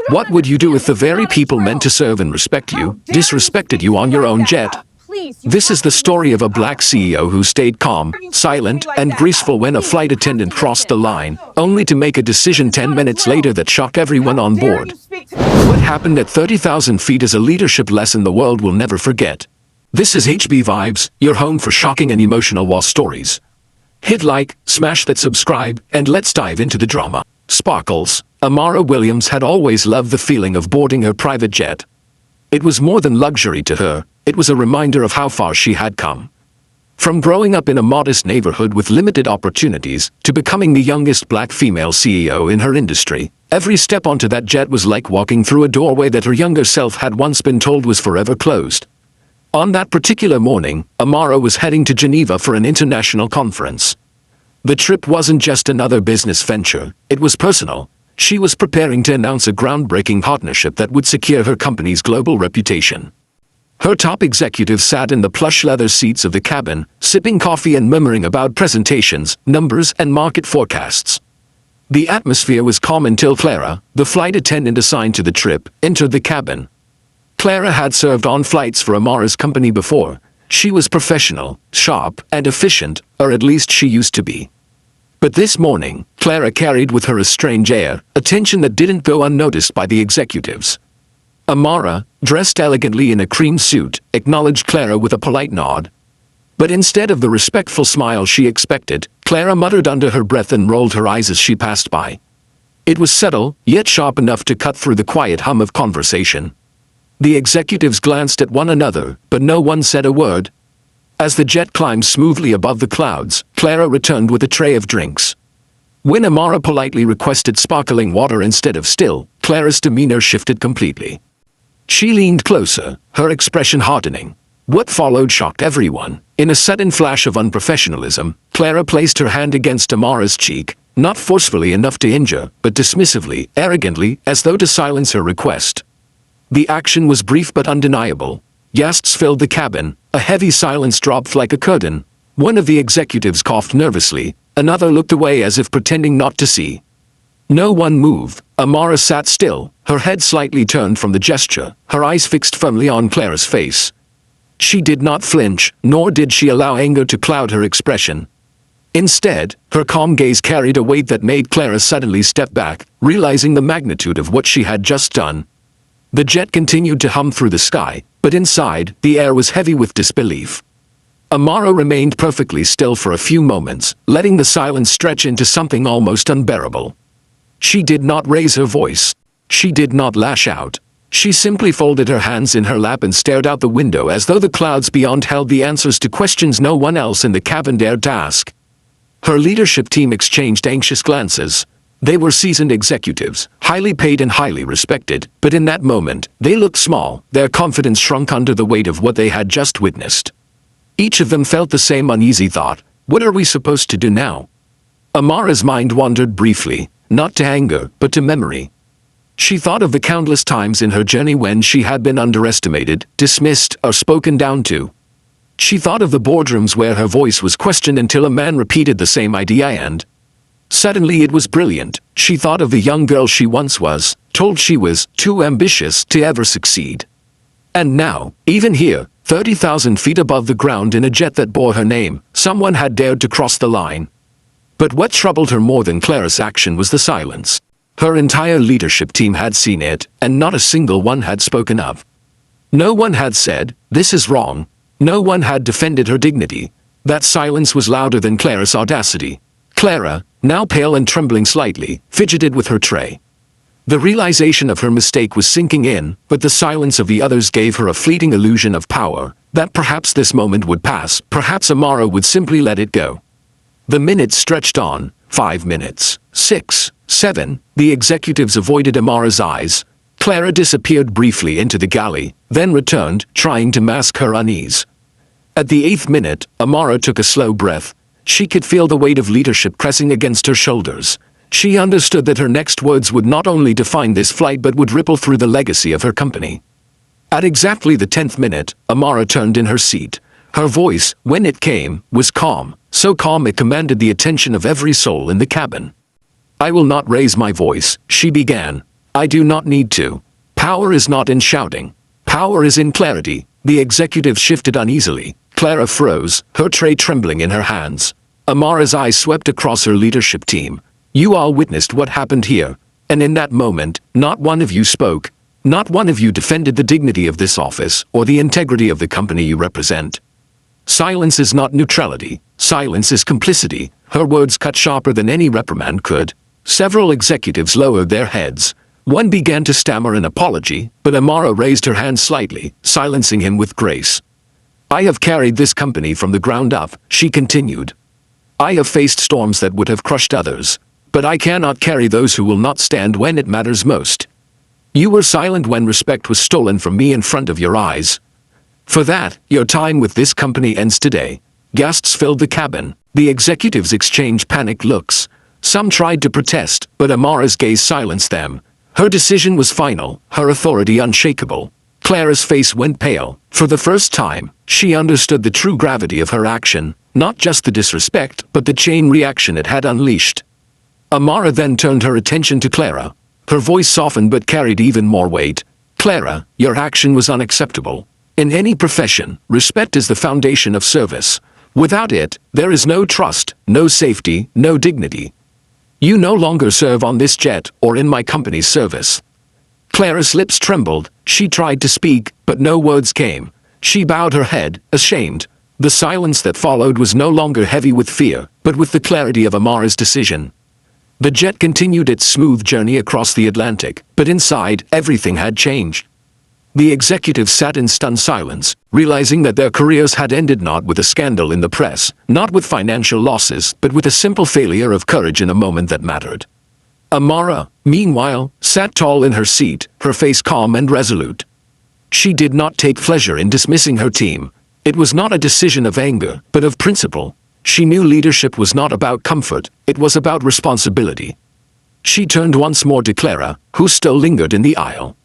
What would you do if the very people meant to serve and respect you disrespected you on your own jet? This is the story of a black CEO who stayed calm, silent, and graceful when a flight attendant crossed the line, only to make a decision 10 minutes later that shocked everyone on board. What happened at 30,000 feet is a leadership lesson the world will never forget. This is HB Vibes, your home for shocking and emotional war stories. Hit like, smash that subscribe, and let's dive into the drama. Sparkles. Amara Williams had always loved the feeling of boarding her private jet. It was more than luxury to her, it was a reminder of how far she had come. From growing up in a modest neighborhood with limited opportunities, to becoming the youngest black female CEO in her industry, every step onto that jet was like walking through a doorway that her younger self had once been told was forever closed. On that particular morning, Amara was heading to Geneva for an international conference. The trip wasn't just another business venture, it was personal. She was preparing to announce a groundbreaking partnership that would secure her company's global reputation. Her top executives sat in the plush leather seats of the cabin, sipping coffee and murmuring about presentations, numbers, and market forecasts. The atmosphere was calm until Clara, the flight attendant assigned to the trip, entered the cabin. Clara had served on flights for Amara's company before. She was professional, sharp, and efficient, or at least she used to be. But this morning, Clara carried with her a strange air, a tension that didn't go unnoticed by the executives. Amara, dressed elegantly in a cream suit, acknowledged Clara with a polite nod. But instead of the respectful smile she expected, Clara muttered under her breath and rolled her eyes as she passed by. It was subtle, yet sharp enough to cut through the quiet hum of conversation. The executives glanced at one another, but no one said a word. As the jet climbed smoothly above the clouds, Clara returned with a tray of drinks. When Amara politely requested sparkling water instead of still, Clara's demeanor shifted completely. She leaned closer, her expression hardening. What followed shocked everyone. In a sudden flash of unprofessionalism, Clara placed her hand against Amara's cheek, not forcefully enough to injure, but dismissively, arrogantly, as though to silence her request. The action was brief but undeniable. Gasps filled the cabin, a heavy silence dropped like a curtain. One of the executives coughed nervously, another looked away as if pretending not to see. No one moved. Amara sat still, her head slightly turned from the gesture, her eyes fixed firmly on Clara's face. She did not flinch, nor did she allow anger to cloud her expression. Instead, her calm gaze carried a weight that made Clara suddenly step back, realizing the magnitude of what she had just done. The jet continued to hum through the sky, but inside, the air was heavy with disbelief. Amara remained perfectly still for a few moments, letting the silence stretch into something almost unbearable. She did not raise her voice. She did not lash out. She simply folded her hands in her lap and stared out the window as though the clouds beyond held the answers to questions no one else in the cabin dared to ask. Her leadership team exchanged anxious glances. They were seasoned executives, highly paid and highly respected, but in that moment, they looked small, their confidence shrunk under the weight of what they had just witnessed. Each of them felt the same uneasy thought, what are we supposed to do now? Amara's mind wandered briefly, not to anger, but to memory. She thought of the countless times in her journey when she had been underestimated, dismissed, or spoken down to. She thought of the boardrooms where her voice was questioned until a man repeated the same idea and suddenly it was brilliant. She thought of the young girl she once was, told she was too ambitious to ever succeed. And now, even here, 30,000 feet above the ground in a jet that bore her name, someone had dared to cross the line. But what troubled her more than Clara's action was the silence. Her entire leadership team had seen it, and not a single one had spoken up. No one had said, "This is wrong." No one had defended her dignity. That silence was louder than Clara's audacity. Clara, now pale and trembling slightly, fidgeted with her tray. The realization of her mistake was sinking in, but the silence of the others gave her a fleeting illusion of power, that perhaps this moment would pass, perhaps Amara would simply let it go. The minutes stretched on, 5 minutes, 6, 7, the executives avoided Amara's eyes. Clara disappeared briefly into the galley, then returned, trying to mask her unease. At the 8th minute, Amara took a slow breath. She could feel the weight of leadership pressing against her shoulders. She understood that her next words would not only define this flight but would ripple through the legacy of her company. At exactly the 10th minute, Amara turned in her seat. Her voice, when it came, was calm, so calm it commanded the attention of every soul in the cabin. "I will not raise my voice," she began. I do not need to. Power is not in shouting. Power is in clarity. The executive shifted uneasily. Clara froze, her tray trembling in her hands. Amara's eyes swept across her leadership team. You all witnessed what happened here. And in that moment, not one of you spoke. Not one of you defended the dignity of this office or the integrity of the company you represent. Silence is not neutrality. Silence is complicity. Her words cut sharper than any reprimand could. Several executives lowered their heads. One began to stammer an apology, but Amara raised her hand slightly, silencing him with grace. I have carried this company from the ground up, she continued. I have faced storms that would have crushed others, but I cannot carry those who will not stand when it matters most. You were silent when respect was stolen from me in front of your eyes. For that, your time with this company ends today. Gasps filled the cabin. The executives exchanged panicked looks. Some tried to protest, but Amara's gaze silenced them. Her decision was final, her authority unshakable. Clara's face went pale. For the first time, she understood the true gravity of her action, not just the disrespect, but the chain reaction it had unleashed. Amara then turned her attention to Clara. Her voice softened but carried even more weight. Clara, your action was unacceptable. In any profession, respect is the foundation of service. Without it, there is no trust, no safety, no dignity. You no longer serve on this jet or in my company's service. Clara's lips trembled. She tried to speak, but no words came. She bowed her head, ashamed. The silence that followed was no longer heavy with fear, but with the clarity of Amara's decision. The jet continued its smooth journey across the Atlantic, but inside, everything had changed. The executives sat in stunned silence, realizing that their careers had ended not with a scandal in the press, not with financial losses, but with a simple failure of courage in a moment that mattered. Amara, meanwhile, sat tall in her seat, her face calm and resolute. She did not take pleasure in dismissing her team. It was not a decision of anger, but of principle. She knew leadership was not about comfort, it was about responsibility. She turned once more to Clara, who still lingered in the aisle.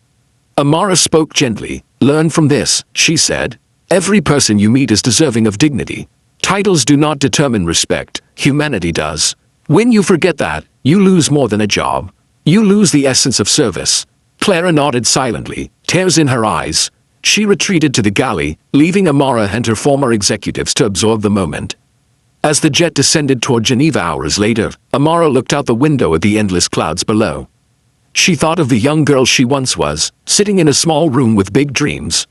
Amara spoke gently. Learn from this, she said. Every person you meet is deserving of dignity. Titles do not determine respect, humanity does. When you forget that, you lose more than a job. You lose the essence of service. Clara nodded silently, tears in her eyes. She retreated to the galley, leaving Amara and her former executives to absorb the moment. As the jet descended toward Geneva hours later, Amara looked out the window at the endless clouds below. She thought of the young girl she once was, sitting in a small room with big dreams.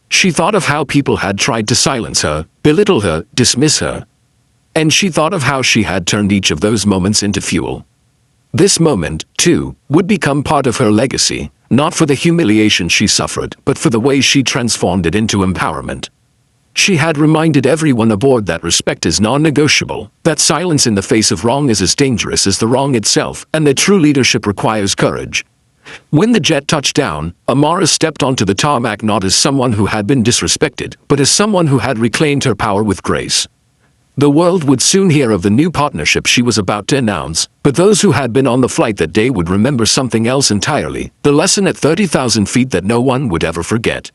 She thought of how people had tried to silence her, belittle her, dismiss her. And she thought of how she had turned each of those moments into fuel. This moment, too, would become part of her legacy, not for the humiliation she suffered, but for the way she transformed it into empowerment. She had reminded everyone aboard that respect is non-negotiable, that silence in the face of wrong is as dangerous as the wrong itself, and that true leadership requires courage. When the jet touched down, Amara stepped onto the tarmac not as someone who had been disrespected, but as someone who had reclaimed her power with grace. The world would soon hear of the new partnership she was about to announce, but those who had been on the flight that day would remember something else entirely, the lesson at 30,000 feet that no one would ever forget.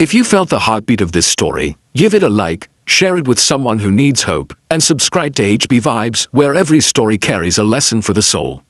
If you felt the heartbeat of this story, give it a like, share it with someone who needs hope, and subscribe to HB Vibes, where every story carries a lesson for the soul.